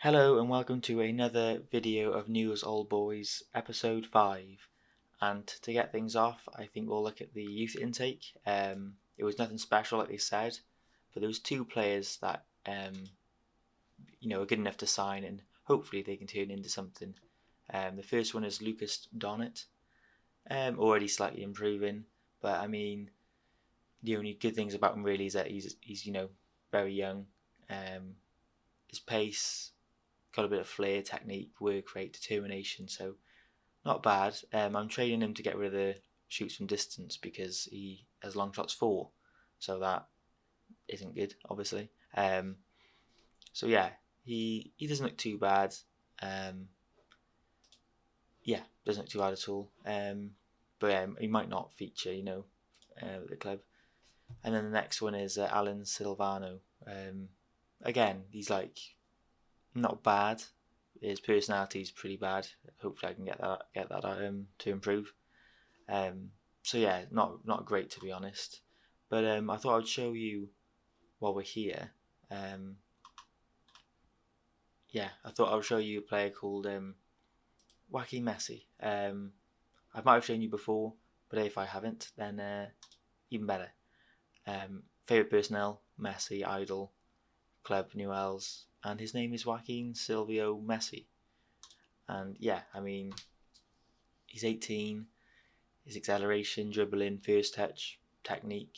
Hello and welcome to another video of Newell's Old Boys, episode 5. And to get things off, I think we'll look at the youth intake. It was nothing special, like they said, but there was two players that are good enough to sign, and hopefully they can turn into something. The first one is Lucas Donnet, already slightly improving, but I mean, the only good things about him really is that he's very young. His pace, got a bit of flair, technique, work rate, determination, so not bad. I'm training him to get rid of the shoots from distance because he has long shots 4, so that isn't good, obviously. So yeah, he doesn't look too bad. Doesn't look too bad at all. But he might not feature, at the club. And then the next one is Alan Silvano. Again, he's like not bad. His personality is pretty bad. Hopefully, I can get that to improve. So yeah, not great to be honest. But I thought I'd show you while we're here. I thought I would show you a player called Joaquin Messi. I might have shown you before, but if I haven't, then even better. Favorite personnel: Messi, idol, club Newells, and his name is Joaquin Silvio Messi. And yeah, I mean, he's 18. His acceleration, dribbling, first touch, technique,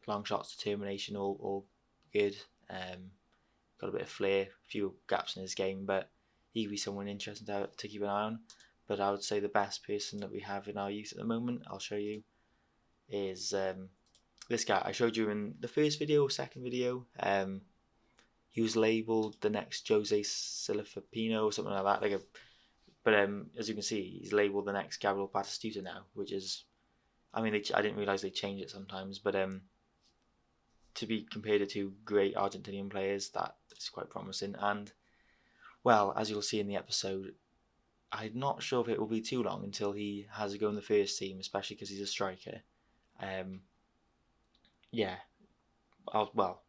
long shots, determination, all good. Got a bit of flair, a few gaps in his game, but he could be someone interesting to keep an eye on. But I would say the best person that we have in our youth at the moment, I'll show you, is this guy. I showed you in the first video, second video. He was labelled the next Jose Silafipino or something like that. But as you can see, he's labelled the next Gabriel Batistuta now, which is, I mean, I didn't realise they change it sometimes, but to be compared to two great Argentinian players, that is quite promising. And well, as you'll see in the episode, I'm not sure if it will be too long until he has a go in the first team, especially because he's a striker.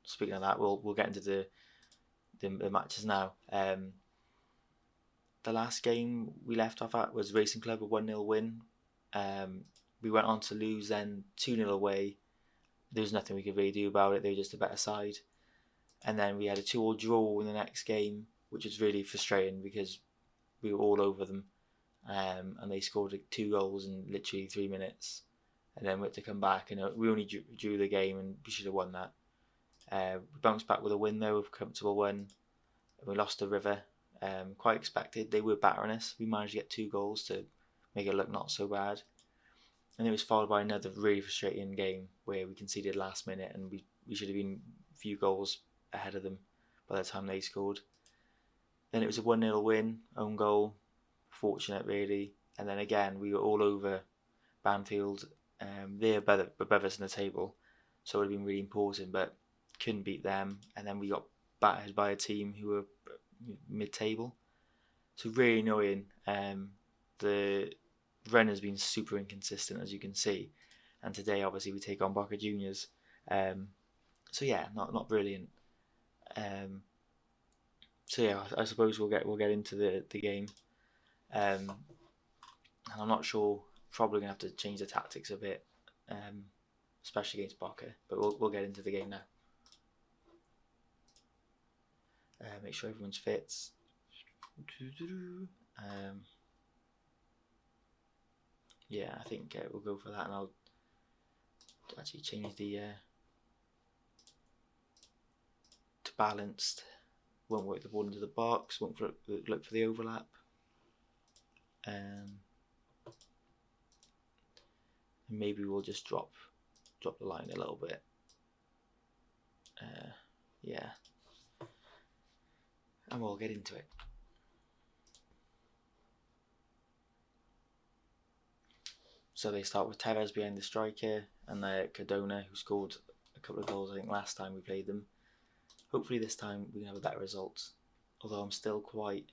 Speaking of that, we'll get into the matches now. The last game we left off at was Racing Club, a 1-0 win. We went on to lose then 2-0 away. There was nothing we could really do about it. They were just a better side. And then we had a 2-2 draw in the next game, which was really frustrating because we were all over them. And they scored 2 goals in literally 3 minutes. And then we had to come back, and we only drew the game, and we should have won that. We bounced back with a win though, a comfortable one. We lost to River. Quite expected. They were battering us. We managed to get 2 goals to make it look not so bad. And it was followed by another really frustrating game where we conceded last minute, and we should have been a few goals ahead of them by the time they scored. Then it was a 1-0 win, own goal, fortunate really. And then again, we were all over Banfield. They're above us in the table, so it would have been really important, but couldn't beat them. And then we got battered by a team who were mid-table. So really annoying. The run has been super inconsistent, as you can see. And today, obviously, we take on Boca Juniors. So yeah, not brilliant. I suppose we'll get into the game. And I'm not sure. Probably gonna have to change the tactics a bit, especially against Boca. But we'll get into the game now. Make sure everyone's fit. I think we'll go for that, and I'll actually change the to balanced. Won't work the ball into the box. Won't look for the overlap. And maybe we'll just drop the line a little bit. And we'll get into it. So they start with Tevez behind the striker, and Cardona, who scored a couple of goals I think last time we played them. Hopefully this time we can have a better result. Although I'm still quite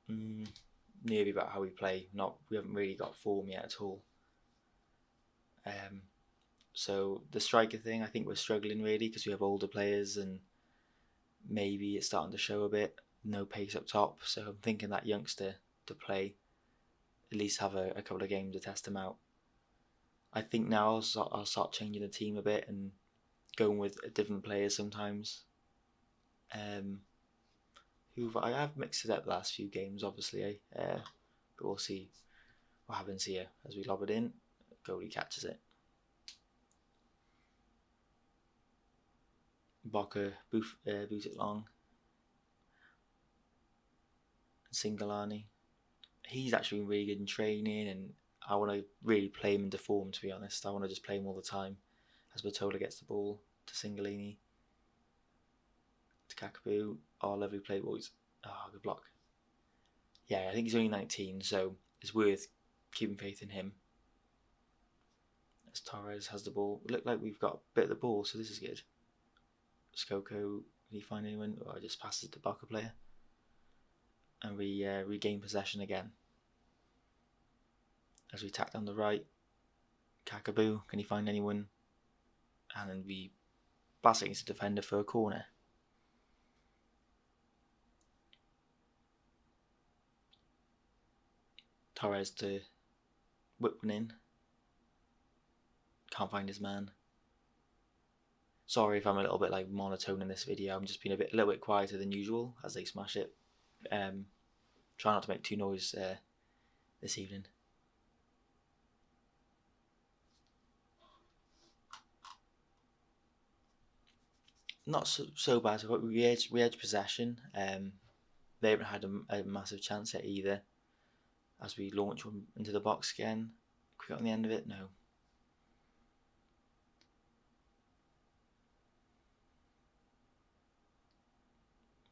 nervy about how we play. We haven't really got form yet at all. So the striker thing, I think we're struggling really because we have older players, and maybe it's starting to show a bit. No pace up top, so I'm thinking that youngster to play, at least have a couple of games to test him out. I think now I'll start changing the team a bit and going with different players sometimes. I have mixed it up the last few games, obviously, but we'll see what happens here as we lob it in. Goalie catches it. Boca boot it long. Singalani. He's actually been really good in training, and I want to really play him into form, to be honest. I want to just play him all the time as Batola gets the ball to Singalini. To Kakaboo. Oh, lovely play, boys. Oh, good block. Yeah, I think he's only 19, so it's worth keeping faith in him. As Torres has the ball. We look like we've got a bit of the ball, so this is good. Skoko, can he find anyone? Oh, I just passes the Boca player. And we regain possession again. As we tack down the right. Kakaboo, can he find anyone? And then we blast it against the defender for a corner. Torres to whip one in. Can't find his man. Sorry if I'm a little bit like monotone in this video. I'm just being a little bit quieter than usual as they smash it. Try not to make too noise this evening. Not so bad. So we edge possession. They haven't had a massive chance yet either. As we launch one into the box again. Quick on the end of it, no.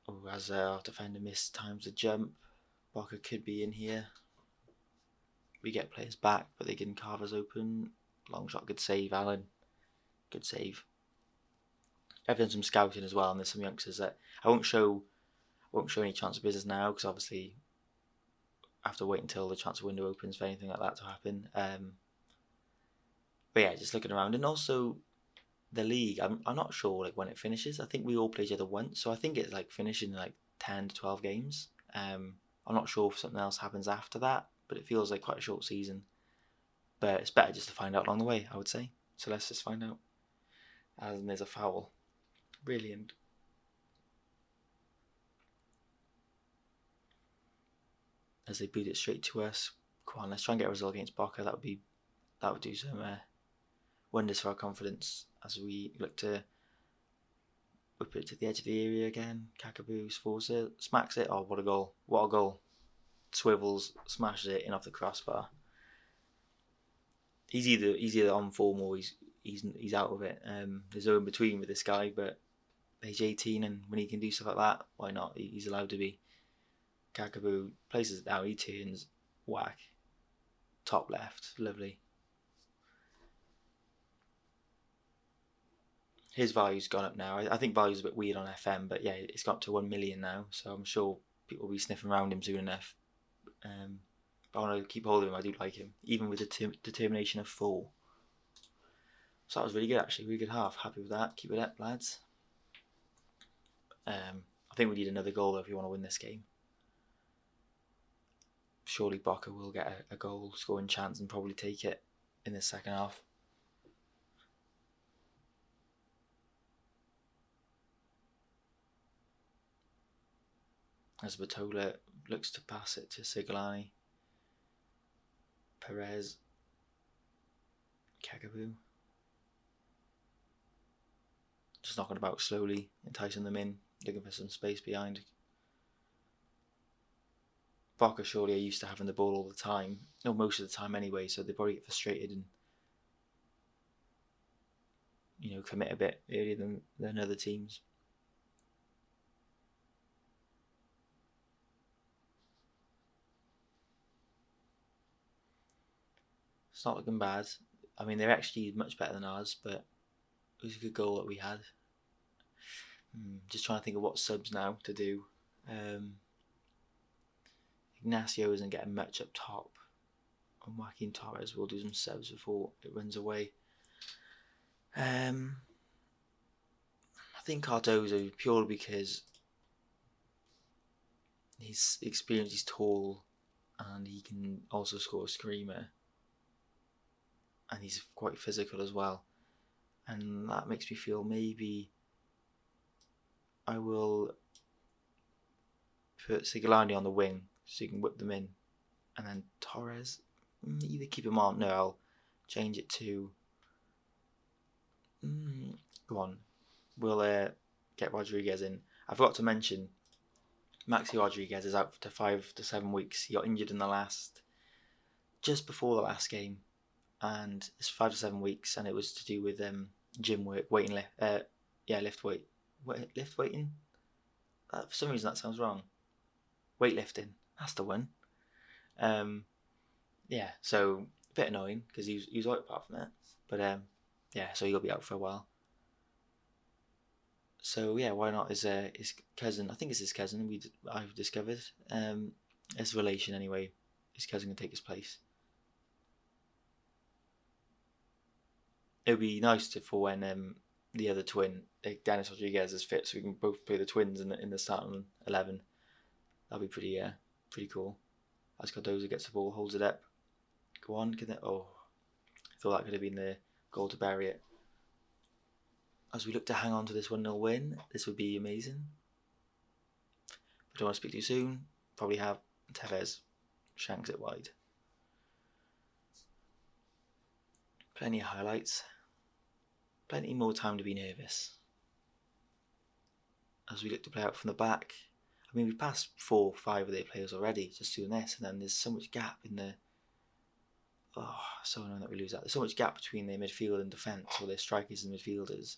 Oh, as our defender missed times the jump. Boca could be in here. We get players back, but they can carve us open. Long shot, good save, Alan. Good save. I've done some scouting as well, and there's some youngsters that I won't show any chance of business now, because obviously I have to wait until the transfer window opens for anything like that to happen. But yeah, just looking around, and also the league. I'm not sure like when it finishes. I think we all play each other once, so I think it's like finishing like 10 to 12 games. I'm not sure if something else happens after that, but it feels like quite a short season. But it's better just to find out along the way, I would say. So let's just find out. And there's a foul. Brilliant. As they boot it straight to us. Come on, let's try and get a result against Boca. That would do some wonders for our confidence as we look to whip it to the edge of the area again. Kakaboo falls it, smacks it. Oh, what a goal! What a goal! Swivels, smashes it in off the crossbar. He's either on form or he's out of it. There's no in between with this guy, but age 18, and when he can do stuff like that, why not? He's allowed to be. Kakaboo places it down, he turns, whack, top left, lovely. His value's gone up now. I think value's a bit weird on FM, but yeah, it's got up to 1 million now, so I'm sure people will be sniffing around him soon enough. But I want to keep hold of him. I do like him, even with the determination of 4. So that was really good, actually. Really good half. Happy with that. Keep it up, lads. I think we need another goal though if you want to win this game. Surely Boca will get a goal scoring chance and probably take it in the second half. As Batola looks to pass it to Sigalani. Perez. Kakaboo. Just knocking about slowly, enticing them in, looking for some space behind. Boca surely are used to having the ball all the time. No, most of the time anyway, so they probably get frustrated and commit a bit earlier than other teams. It's not looking bad. I mean, they're actually much better than ours, but it was a good goal that we had. Just trying to think of what subs now to do. Ignacio isn't getting much up top. And Joaquin Torres will do some subs before it runs away. I think Cardozo purely because his experience, he's tall, and he can also score a screamer, and he's quite physical as well, and that makes me feel maybe I will put Sigolani on the wing so you can whip them in, and then Torres, either keep him on. No, I'll change it to. Go on, we'll get Rodriguez in. I forgot to mention, Maxi Rodriguez is out for 5 to 7 weeks. He got injured in just before the last game, and it's 5 to 7 weeks, and it was to do with gym work, lift weighting. For some reason that sounds wrong. Weightlifting, that's the one. So a bit annoying because he was right apart from that, but so he'll be out for a while. So yeah, why not? His cousin, I think it's his cousin. I've discovered his relation anyway. His cousin can take his place. It would be nice for when the other twin, Dennis Rodriguez, is fit, so we can both play the twins in the starting 11. That'd be pretty cool. As Cardozo gets the ball, holds it up. Go on, I thought that could have been the goal to bury it. As we look to hang on to this 1-0 win, this would be amazing. But I don't want to speak too soon. Probably have Tevez shanks it wide. Plenty of highlights. Plenty more time to be nervous. As we look to play out from the back, I mean, we've passed 4 or 5 of their players already just doing this, and then there's so much gap in the. Oh, so annoying that we lose that. There's so much gap between their midfield and defence, or their strikers and midfielders.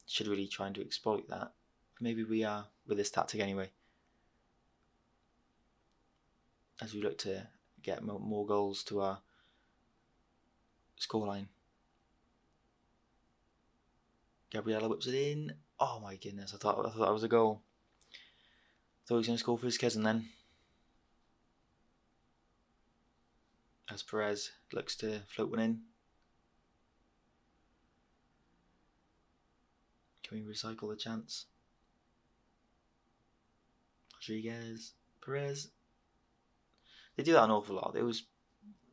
Should really trying to exploit that. Maybe we are with this tactic anyway. As we look to get more goals to our scoreline. Gabriella whips it in. Oh my goodness! I thought that was a goal. Thought he was going to score for his cousin then. As Perez looks to float one in. Can we recycle the chance? Rodriguez, Perez. They do that an awful lot. They always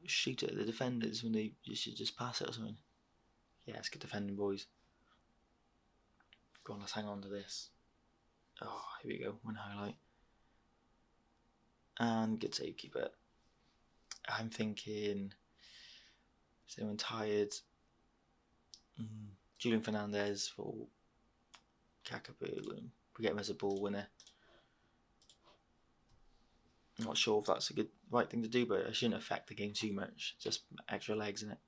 shoot at the defenders when they should just pass it or something. Yeah, it's good defending, boys. Go on, let's hang on to this. Oh, here we go. One highlight. And good save, keeper. I'm thinking, is anyone tired? Julian Fernandez for Kakabu, and we get him as a ball winner. I'm not sure if that's a right thing to do, but it shouldn't affect the game too much. Just extra legs in it.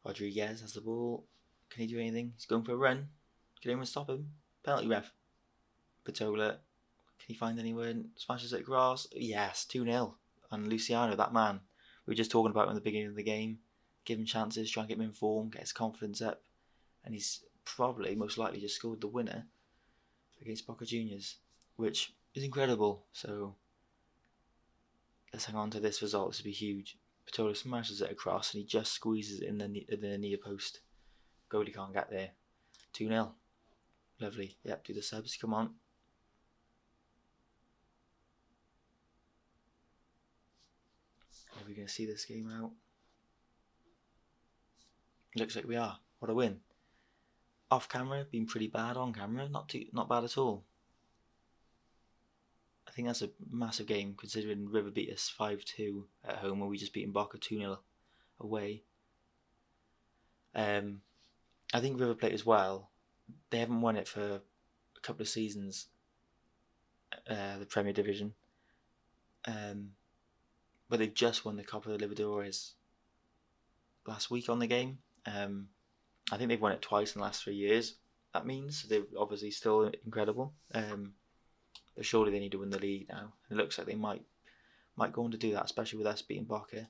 Rodriguez has the ball. Can he do anything? He's going for a run. Can anyone stop him? Penalty ref. Patola. Can he find anyone? Smashes it across. Yes, 2-0. And Luciano, that man we were just talking about him in the beginning of the game. Give him chances, try and get him in form, get his confidence up. And he's probably, most likely, just scored the winner against Boca Juniors, which is incredible. So let's hang on to this result. This would be huge. Patola smashes it across and he just squeezes it in the near post. Goalie can't get there. 2-0. Lovely. Yep, do the subs. Come on. Are we going to see this game out? Looks like we are. What a win. Off camera, been pretty bad. On camera, not bad at all. I think that's a massive game considering River beat us 5-2 at home when we just beaten Boca 2-0 away. I think River Plate as well, they haven't won it for a couple of seasons, the Premier Division. But they've just won the Copa Libertadores last week on the game. I think they've won it twice in the last 3 years. That means they're obviously still incredible. But surely they need to win the league now. It looks like they might go on to do that, especially with us beating Boca.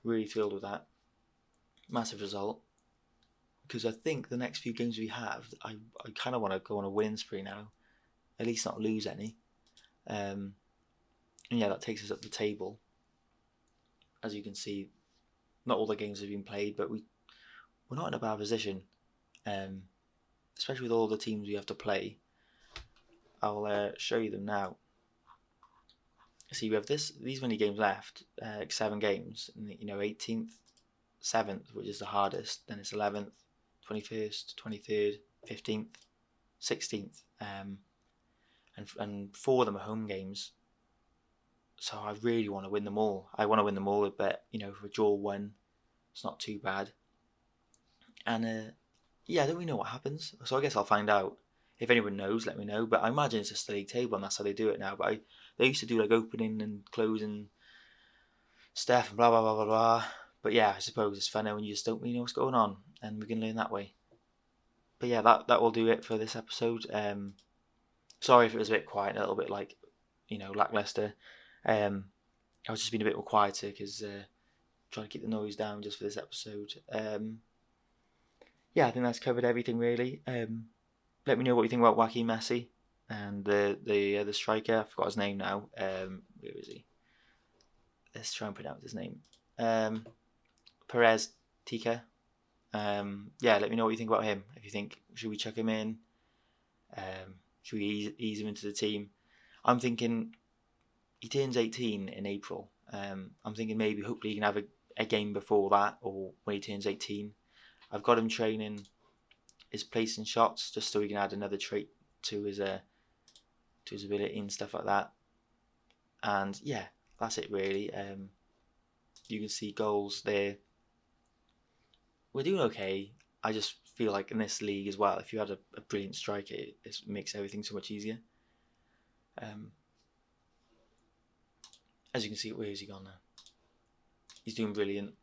Really thrilled with that. Massive result. Because I think the next few games we have, I kind of want to go on a winning spree now. At least not lose any. And yeah, that takes us up the table. As you can see, not all the games have been played, but we're not in a bad position, especially with all the teams we have to play. I'll show you them now. See, we have these many games left, 7 games, and 18th, 7th, which is the hardest. Then it's 11th, 21st, 23rd, 15th, 16th, and 4 of them are home games. So I really want to win them all. I want to win them all, but if we draw 1, it's not too bad. And yeah, I don't really know what happens. So I guess I'll find out. If anyone knows, let me know. But I imagine it's just a league table, and that's how they do it now. But they used to do like opening and closing stuff and blah blah blah blah blah. But yeah, I suppose it's funner when you just don't really know what's going on, and we can learn that way. But yeah, that will do it for this episode. Sorry if it was a bit quiet, a little bit like lackluster. I was just being a bit more quieter because trying to keep the noise down just for this episode. Yeah, I think that's covered everything really. Let me know what you think about Joaquin Messi and the other striker. I forgot his name now. Where is he? Let's try and pronounce his name. Perez Tika. Yeah, let me know what you think about him. If you think, should we chuck him in? Should we ease him into the team? I'm thinking he turns 18 in April. I'm thinking maybe hopefully he can have a game before that or when he turns 18. I've got him training his placing shots just so he can add another trait to his ability and stuff like that. And yeah, that's it really. You can see goals there. We're doing okay. I just feel like in this league as well, if you had a brilliant striker, it makes everything so much easier. As you can see, where has he gone now? He's doing brilliant.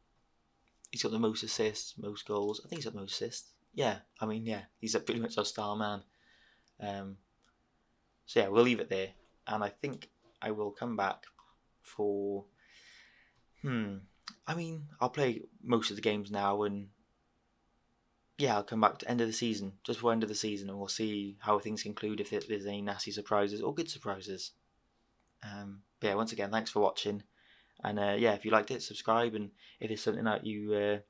He's got the most assists, most goals. I think he's got the most assists. Yeah, I mean, yeah, he's pretty much our star man. So yeah, we'll leave it there. And I think I will come back for... I mean, I'll play most of the games now and... Yeah, I'll come back to end of the season, just before end of the season, and we'll see how things conclude, if there's any nasty surprises or good surprises. But yeah, once again, thanks for watching. And yeah, if you liked it, subscribe. And if there's something that you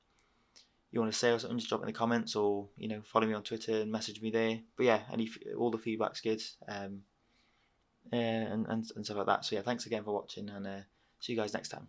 want to say or something, just drop it in the comments, or follow me on Twitter and message me there. But yeah, all the feedback's good, and stuff like that. So yeah, thanks again for watching, and see you guys next time.